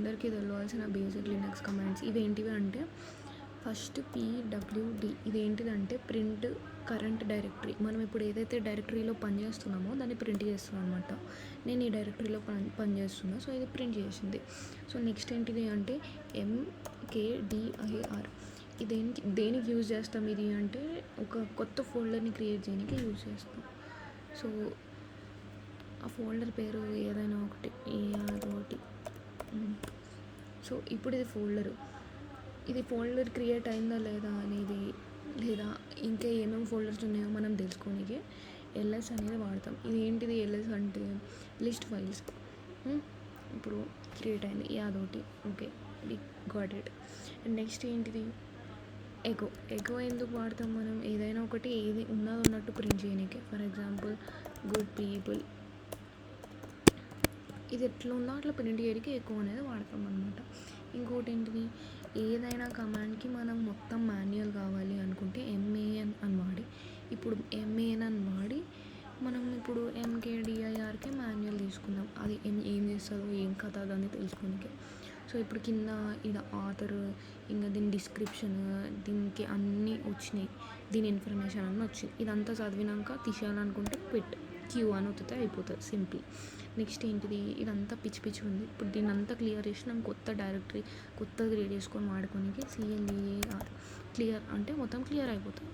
అందరికీ తెలియాల్సిన basic Linux commands ఇవేంటివి అంటే ఫస్ట్ PWD ఇదేంటిదంటే ప్రింట్ కరెంట్ డైరెక్టరీ. మనం ఇప్పుడు ఏదైతే డైరెక్టరీలో పనిచేస్తున్నామో దాన్ని ప్రింట్ చేస్తుంది అనమాట. నేను ఈ డైరెక్టరీలో పనిచేస్తున్నా, సో ఇది ప్రింట్ చేసింది. సో నెక్స్ట్ ఏంటిది అంటే MKDIR. దేనికి యూజ్ చేస్తాం ఇది అంటే ఒక కొత్త ఫోల్డర్ని క్రియేట్ చేయడానికి యూజ్ చేస్తాం. సో ఆ ఫోల్డర్ పేరు ఏదైనా ఒకటి ఏదోటి. సో ఇప్పుడు ఇది ఫోల్డర్ క్రియేట్ అయిందా లేదా అనేది, లేదా ఇంకా ఏమేమి ఫోల్డర్స్ ఉన్నాయో మనం తెలుసుకోనికి LS అనేది వాడతాం. ఇది ఏంటిది LS అంటే లిస్ట్ ఫైల్స్. ఇప్పుడు క్రియేట్ అయింది యాదోటి, okay got it. And next ఏంటిది ఎగో ఎందుకు వాడతాం మనం? ఏదైనా ఒకటి ఏది ఉన్నట్టు ప్రింట్ చేయడానికి. ఫర్ ఎగ్జాంపుల్ గుడ్ పీపుల్, ఇది ఎట్లా ఉందో అట్లా ప్రింట్ చేయడానికి ఎక్కువ అనేది వాడతాం అనమాట. ఇంకోటి ఏంటిది, ఏదైనా కమాండ్కి మనం మొత్తం మాన్యువల్ కావాలి అనుకుంటే MAN అని వాడి, ఇప్పుడు MAN అని వాడి మనం ఇప్పుడు MKDIRకి మాన్యువల్ తీసుకుందాం. అది ఏం చేస్తుందో ఏం కథ అని తెలుసుకోనికి. సో ఇప్పుడు కింద ఇక్కడ ఆథర్, ఇంకా దీని డిస్క్రిప్షన్, దీనికి అన్నీ వచ్చినాయి, దీని ఇన్ఫర్మేషన్ అన్నీ వచ్చింది. ఇదంతా చదివినాక తీసేయాలనుకుంటే Q అని వస్తే అయిపోతుంది, సింపుల్. నెక్స్ట్ ఏంటిది, ఇదంతా పిచ్చి ఉంది. ఇప్పుడు దీన్ని అంతా క్లియర్ చేసి మనం కొత్త డైరెక్టరీ క్రియేట్ చేసుకొని వాడుకోనికి CLEAR క్లియర్ అంటే మొత్తం క్లియర్ అయిపోతుంది.